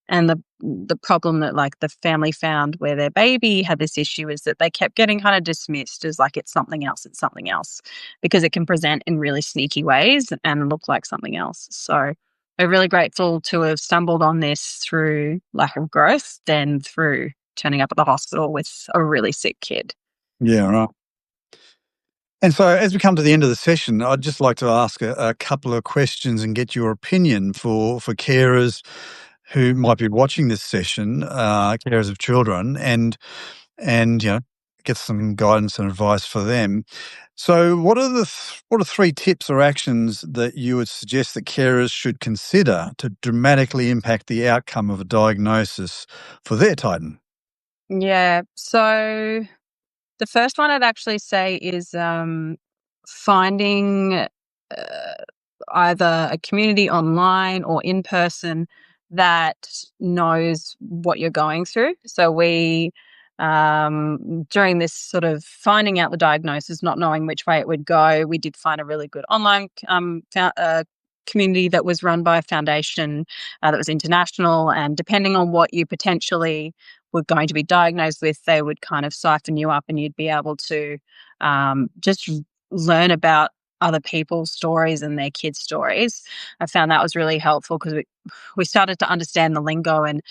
And the problem that the family found where their baby had this issue is that they kept getting kind of dismissed as it's something else, because it can present in really sneaky ways and look like something else. So we're really grateful to have stumbled on this through lack of growth than through turning up at the hospital with a really sick kid. Yeah, right. And so as we come to the end of the session, I'd just like to ask a couple of questions and get your opinion for carers who might be watching this session, carers of children, and get some guidance and advice for them. So what are three tips or actions that you would suggest that carers should consider to dramatically impact the outcome of a diagnosis for their Titan? Yeah. So the first one I'd actually say is finding either a community online or in person that knows what you're going through. So we, during this sort of finding out the diagnosis, not knowing which way it would go, we did find a really good online community that was run by a foundation that was international, and depending on what you potentially were going to be diagnosed with, they would kind of siphon you up and you'd be able to just learn about other people's stories and their kids' stories. I found that was really helpful because we started to understand the lingo and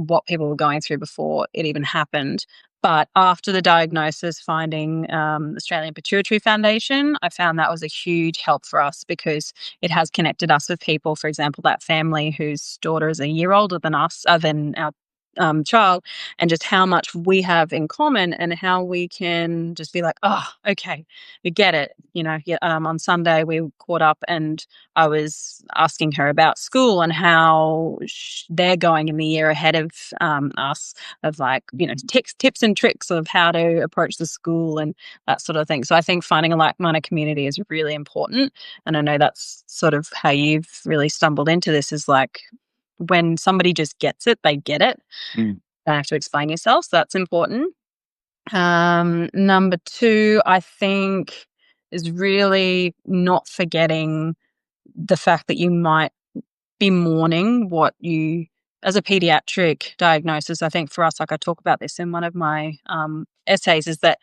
what people were going through before it even happened. But after the diagnosis, finding Australian Pituitary Foundation, I found that was a huge help for us because it has connected us with people. For example, that family whose daughter is a year older than us, than our child, and just how much we have in common and how we can just be like, oh, okay, we get it. On Sunday we caught up and I was asking her about school and how they're going in the year ahead of us, of tips and tricks of how to approach the school and that sort of thing. So I think finding a like-minded community is really important. And I know that's sort of how you've really stumbled into this, is when somebody just gets it, they get it. Mm. Don't have to explain yourself. So that's important. Number two, I think, is really not forgetting the fact that you might be mourning what you as a pediatric diagnosis, I think for us, like I talk about this in one of my essays, is that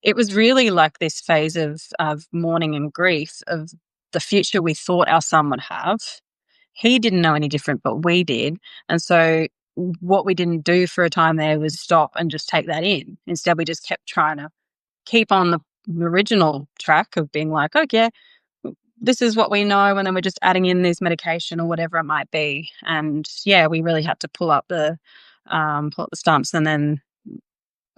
it was really like this phase of mourning and grief of the future we thought our son would have. He didn't know any different, but we did. And so what we didn't do for a time there was stop and just take that in. Instead, we just kept trying to keep on the original track of being like, oh, yeah, this is what we know. And then we're just adding in this medication or whatever it might be. And yeah, we really had to pull up the stumps and then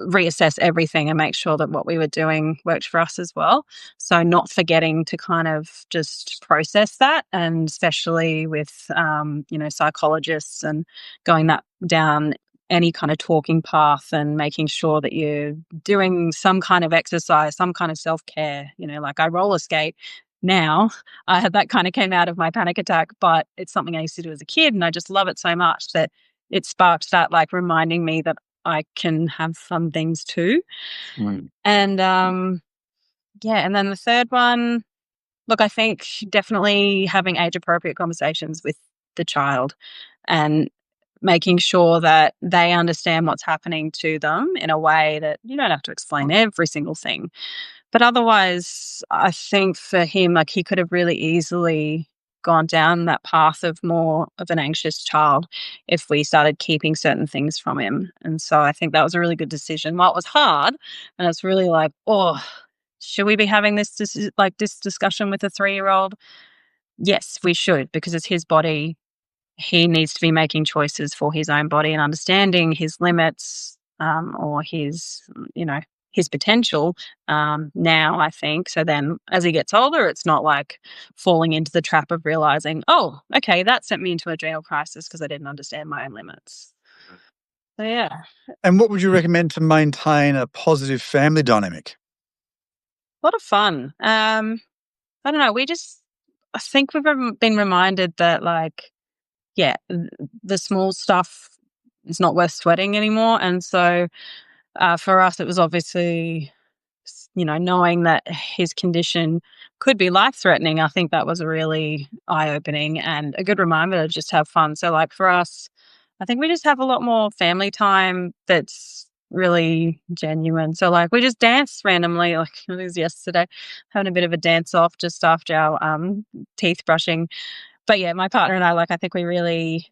reassess everything and make sure that what we were doing worked for us as well. So not forgetting to kind of just process that, and especially with, psychologists and going that down any kind of talking path and making sure that you're doing some kind of exercise, some kind of self-care, like I roller skate now. That kind of came out of my panic attack, but it's something I used to do as a kid, and I just love it so much that it sparked that, like, reminding me that I can have fun things too. Mm. And and then the third one, look, I think definitely having age appropriate conversations with the child and making sure that they understand what's happening to them in a way that you don't have to explain every single thing. But otherwise, I think for him, like, he could have really easily gone down that path of more of an anxious child if we started keeping certain things from him. And so I think that was a really good decision. While it was hard, and it's really like, oh, should we be having this discussion with a 3-year-old? Yes, we should, because it's his body. He needs to be making choices for his own body and understanding his limits, or his potential, now, I think. So then as he gets older, it's not like falling into the trap of realizing, oh, okay, that sent me into adrenal crisis because I didn't understand my own limits. So yeah. And what would you recommend to maintain a positive family dynamic? A lot of fun. I don't know. I think we've been reminded that, like, yeah, the small stuff is not worth sweating anymore. And so for us, it was obviously, knowing that his condition could be life-threatening. I think that was a really eye-opening and a good reminder to just have fun. So, like, for us, I think we just have a lot more family time that's really genuine. So, like, we just dance randomly. Like, it was yesterday, having a bit of a dance-off just after our teeth brushing. But yeah, my partner and I, like, I think we really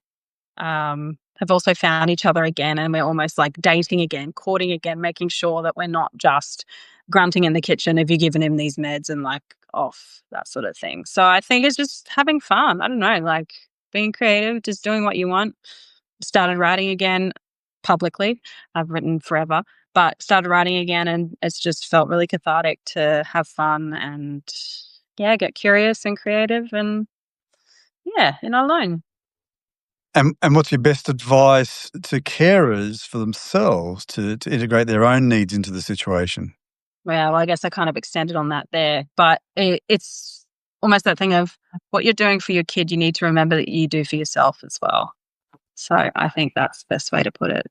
have also found each other again, and we're almost like dating again, courting again, making sure that we're not just grunting in the kitchen if you're giving him these meds and, like, off, that sort of thing. So I think it's just having fun. I don't know, like, being creative, just doing what you want. Started writing again publicly. I've written forever, but started writing again, and it's just felt really cathartic to have fun and, yeah, get curious and creative and, yeah, and alone. And what's your best advice to carers for themselves to integrate their own needs into the situation? Well, I guess I kind of extended on that there, but it's almost that thing of what you're doing for your kid, you need to remember that you do for yourself as well. So I think that's the best way to put it.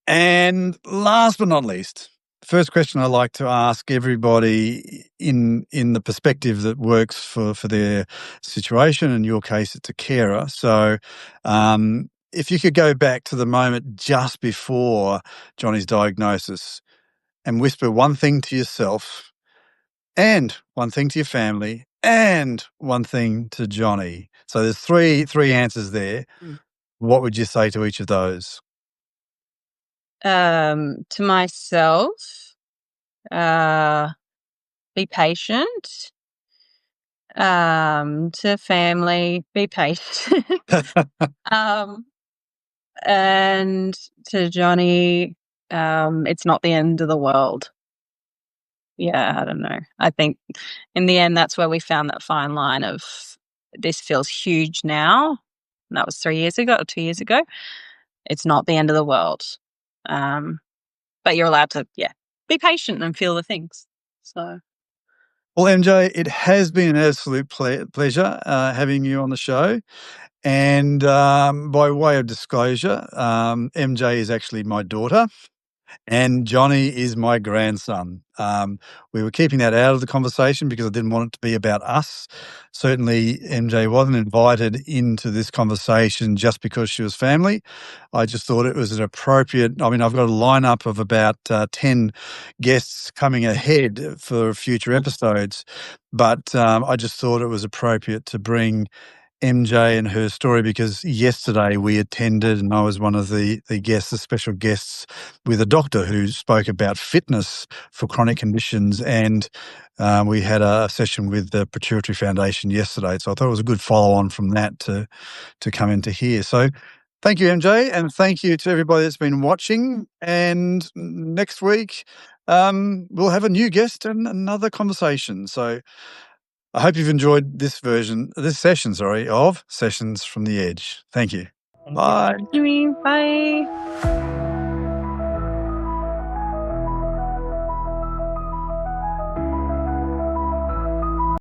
And last but not least, first question I like to ask everybody in the perspective that works for their situation. In your case, it's a carer. So if you could go back to the moment just before Johnny's diagnosis and whisper one thing to yourself and one thing to your family and one thing to Johnny. So there's three answers there. Mm. What would you say to each of those? To myself, be patient. To family, be patient. um, and to Johnny, it's not the end of the world. Yeah, I don't know. I think in the end, that's where we found that fine line of this feels huge now. And that was 3 years ago or 2 years ago. It's not the end of the world. But you're allowed to, yeah, be patient and feel the things. So. Well, MJ, it has been an absolute pleasure having you on the show. And by way of disclosure, MJ is actually my daughter. And Johnny is my grandson. We were keeping that out of the conversation because I didn't want it to be about us. Certainly, MJ wasn't invited into this conversation just because she was family. I just thought it was an appropriate. I mean, I've got a lineup of about 10 guests coming ahead for future episodes, but I just thought it was appropriate to bring MJ and her story because yesterday we attended, and I was one of the guests, the special guests, with a doctor who spoke about fitness for chronic conditions, and we had a session with the Pituitary Foundation yesterday. So I thought it was a good follow-on from that to come into here. So thank you, MJ, and thank you to everybody that's been watching. And next week we'll have a new guest and another conversation. So I hope you've enjoyed this session, of Sessions from the Edge. Thank you. Thank you Bye. for joining me. Bye.